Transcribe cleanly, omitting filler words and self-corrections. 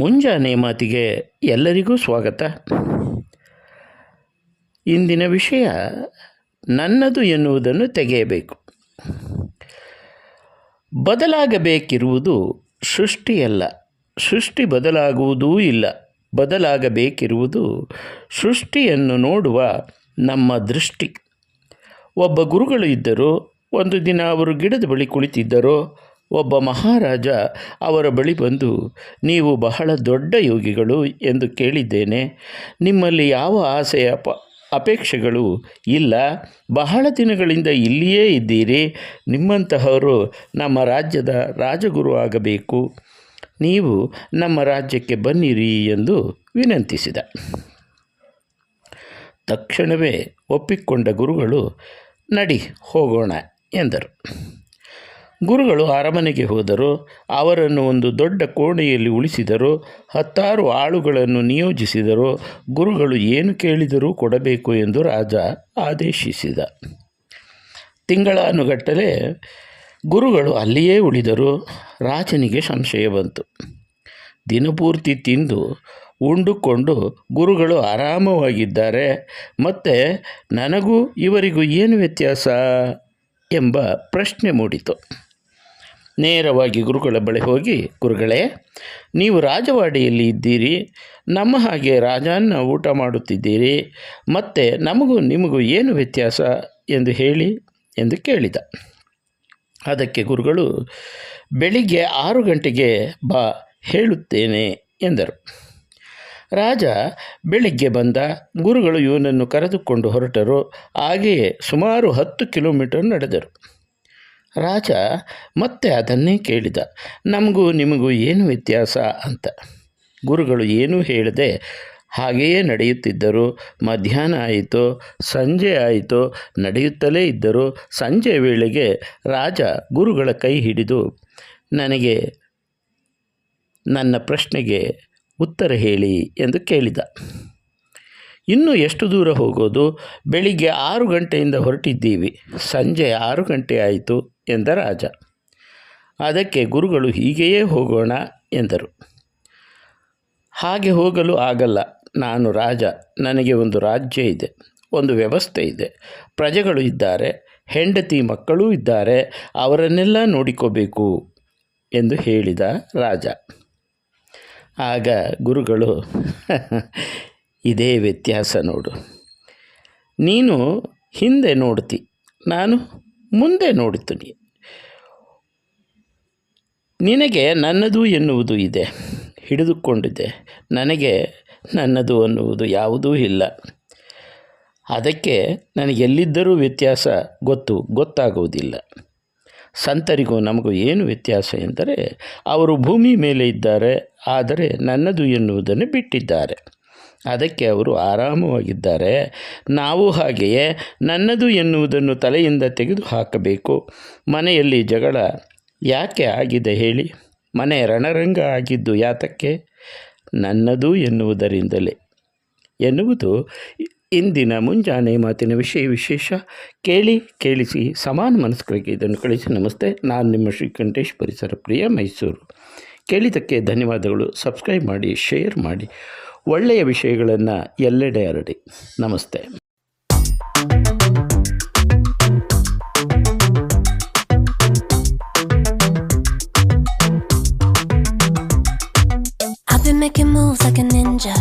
ಮುಂಜಾನೆ ಮಾತಿಗೆ ಎಲ್ಲರಿಗೂ ಸ್ವಾಗತ. ಇಂದಿನ ವಿಷಯ ನನ್ನದು ಎನ್ನುವುದನ್ನು ತೆಗೆಯಬೇಕು. ಬದಲಾಗಬೇಕಿರುವುದು ಸೃಷ್ಟಿಯಲ್ಲ, ಸೃಷ್ಟಿ ಬದಲಾಗುವುದೂ ಇಲ್ಲ. ಬದಲಾಗಬೇಕಿರುವುದು ಸೃಷ್ಟಿಯನ್ನು ನೋಡುವ ನಮ್ಮ ದೃಷ್ಟಿ. ಒಬ್ಬ ಗುರುಗಳು ಇದ್ದರು. ಒಂದು ದಿನ ಅವರು ಗಿಡದ ಬಳಿ ಕುಳಿತಿದ್ದರು. ಒಬ್ಬ ಮಹಾರಾಜ ಅವರ ಬಳಿ ಬಂದು, ನೀವು ಬಹಳ ದೊಡ್ಡ ಯೋಗಿಗಳು ಎಂದು ಕೇಳಿದ್ದೇನೆ. ನಿಮ್ಮಲ್ಲಿ ಯಾವ ಆಸೆಯ ಅಪೇಕ್ಷೆಗಳು ಇಲ್ಲ. ಬಹಳ ದಿನಗಳಿಂದ ಇಲ್ಲಿಯೇ ಇದ್ದೀರಿ. ನಿಮ್ಮಂತಹವರು ನಮ್ಮ ರಾಜ್ಯದ ರಾಜಗುರು ಆಗಬೇಕು. ನೀವು ನಮ್ಮ ರಾಜ್ಯಕ್ಕೆ ಬನ್ನಿರಿ ಎಂದು ವಿನಂತಿಸಿದ. ತಕ್ಷಣವೇ ಒಪ್ಪಿಕೊಂಡ ಗುರುಗಳು, ನಡಿ ಹೋಗೋಣ ಎಂದರು. ಗುರುಗಳು ಅರಮನೆಗೆ ಹೋದರು. ಅವರನ್ನು ಒಂದು ದೊಡ್ಡ ಕೋಣೆಯಲ್ಲಿ ಉಳಿಸಿದರು. 10 ಆಳುಗಳನ್ನು ನಿಯೋಜಿಸಿದರು. ಗುರುಗಳು ಏನು ಕೇಳಿದರೂ ಕೊಡಬೇಕು ಎಂದು ರಾಜ ಆದೇಶಿಸಿದ. ತಿಂಗಳಾನುಗಟ್ಟಲೆ ಗುರುಗಳು ಅಲ್ಲಿಯೇ ಉಳಿದರು. ರಾಜನಿಗೆ ಸಂಶಯ ಬಂತು. ದಿನಪೂರ್ತಿ ತಿಂದು ಉಂಡುಕೊಂಡು ಗುರುಗಳು ಆರಾಮವಾಗಿದ್ದಾರೆ, ಮತ್ತು ನನಗೂ ಇವರಿಗೂ ಏನು ವ್ಯತ್ಯಾಸ ಎಂಬ ಪ್ರಶ್ನೆ ಮೂಡಿತು. ನೇರವಾಗಿ ಗುರುಗಳ ಬಳಿ ಹೋಗಿ, ಗುರುಗಳೇ, ನೀವು ರಾಜವಾಡಿಯಲ್ಲಿ ಇದ್ದೀರಿ, ನಮ್ಮ ಹಾಗೆ ರಾಜಾನ್ನ ಊಟ ಮಾಡುತ್ತಿದ್ದೀರಿ, ಮತ್ತು ನಮಗೂ ನಿಮಗೂ ಏನು ವ್ಯತ್ಯಾಸ ಎಂದು ಹೇಳಿ ಎಂದು ಕೇಳಿದ. ಅದಕ್ಕೆ ಗುರುಗಳು, ಬೆಳಿಗ್ಗೆ 6 ಗಂಟೆಗೆ ಬಾ, ಹೇಳುತ್ತೇನೆ ಎಂದರು. ರಾಜ ಬೆಳಿಗ್ಗೆ ಬಂದ. ಗುರುಗಳು ಇವನನ್ನು ಕರೆದುಕೊಂಡು ಹೊರಟರು. ಹಾಗೆಯೇ ಸುಮಾರು 10 ಕಿಲೋಮೀಟರ್ ನಡೆದರು. ರಾಜ ಮತ್ತೆ ಅದನ್ನೇ ಕೇಳಿದ, ನಮಗೂ ನಿಮಗೂ ಏನು ವ್ಯತ್ಯಾಸ ಅಂತ. ಗುರುಗಳು ಏನೂ ಹೇಳದೆ ಹಾಗೆಯೇ ನಡೆಯುತ್ತಿದ್ದರು. ಮಧ್ಯಾಹ್ನ ಆಯಿತು, ಸಂಜೆ ಆಯಿತು, ನಡೆಯುತ್ತಲೇ ಇದ್ದರು. ಸಂಜೆ ವೇಳೆಗೆ ರಾಜ ಗುರುಗಳ ಕೈ ಹಿಡಿದು, ನನಗೆ ನನ್ನ ಪ್ರಶ್ನೆಗೆ ಉತ್ತರ ಹೇಳಿ ಎಂದು ಕೇಳಿದ. ಇನ್ನೂ ಎಷ್ಟು ದೂರ ಹೋಗೋದು? ಬೆಳಿಗ್ಗೆ 6 ಗಂಟೆಯಿಂದ ಹೊರಟಿದ್ದೀವಿ, ಸಂಜೆ 6 ಗಂಟೆ ಆಯಿತು ಎಂದ ರಾಜ. ಅದಕ್ಕೆ ಗುರುಗಳು, ಹೀಗೆಯೇ ಹೋಗೋಣ ಎಂದರು. ಹಾಗೆ ಹೋಗಲು ಆಗಲ್ಲ. ನಾನು ರಾಜ, ನನಗೆ ಒಂದು ರಾಜ್ಯ ಇದೆ, ಒಂದು ವ್ಯವಸ್ಥೆ ಇದೆ, ಪ್ರಜೆಗಳು ಇದ್ದಾರೆ, ಹೆಂಡತಿ ಮಕ್ಕಳೂ ಇದ್ದಾರೆ, ಅವರನ್ನೆಲ್ಲ ನೋಡಿಕೋಬೇಕು ಎಂದು ಹೇಳಿದ ರಾಜ. ಆಗ ಗುರುಗಳು, ಇದೇ ವ್ಯತ್ಯಾಸ ನೋಡು. ನೀನು ಹಿಂದೆ ನೋಡ್ತಿ, ನಾನು ಮುಂದೆ ನೋಡ್ತೀನಿ. ನಿನಗೆ ನನ್ನದು ಎನ್ನುವುದು ಇದೆ, ಹಿಡಿದುಕೊಂಡಿದೆ. ನನಗೆ ನನ್ನದು ಅನ್ನುವುದು ಯಾವುದೂ ಇಲ್ಲ. ಅದಕ್ಕೆ ನನಗೆಲ್ಲಿದ್ದರೂ ವ್ಯತ್ಯಾಸ ಗೊತ್ತಾಗುವುದಿಲ್ಲ. ಸಂತರಿಗೂ ನಮಗೂ ಏನು ವ್ಯತ್ಯಾಸ ಎಂದರೆ, ಅವರು ಭೂಮಿ ಮೇಲೆ ಇದ್ದಾರೆ, ಆದರೆ ನನ್ನದು ಎನ್ನುವುದನ್ನು ಬಿಟ್ಟಿದ್ದಾರೆ. ಅದಕ್ಕೆ ಅವರು ಆರಾಮವಾಗಿದ್ದಾರೆ. ನಾವು ಹಾಗೆಯೇ ನನ್ನದು ಎನ್ನುವುದನ್ನು ತಲೆಯಿಂದ ತೆಗೆದು ಹಾಕಬೇಕು. ಮನೆಯಲ್ಲಿ ಜಗಳ ಯಾಕೆ ಆಗಿದೆ ಹೇಳಿ? ಮನೆ ರಣರಂಗ ಆಗಿದ್ದು ಯಾತಕ್ಕೆ? ನನ್ನದು ಎನ್ನುವುದರಿಂದಲೇ ಎನ್ನುವುದು ಇಂದಿನ ಮುಂಜಾನೆ ಮಾತಿನ ವಿಶೇಷ. ಕೇಳಿಸಿ ಸಮಾನ ಮನಸ್ಕರಿಗೆ ಇದನ್ನು ಕಳಿಸಿ. ನಮಸ್ತೆ, ನಾನು ನಿಮ್ಮ ಶ್ರೀಕಂಠೇಶ್, ಪರಿಸರ ಪ್ರಿಯ, ಮೈಸೂರು. ಕೇಳಿದ್ದಕ್ಕೆ ಧನ್ಯವಾದಗಳು. ಸಬ್ಸ್ಕ್ರೈಬ್ ಮಾಡಿ, ಶೇರ್ ಮಾಡಿ, ಒಳ್ಳೆಯ ವಿಷಯಗಳನ್ನು ಎಲ್ಲೆಡೆ ಹರಡಿ. ನಮಸ್ತೆ. I've been making moves like a ninja.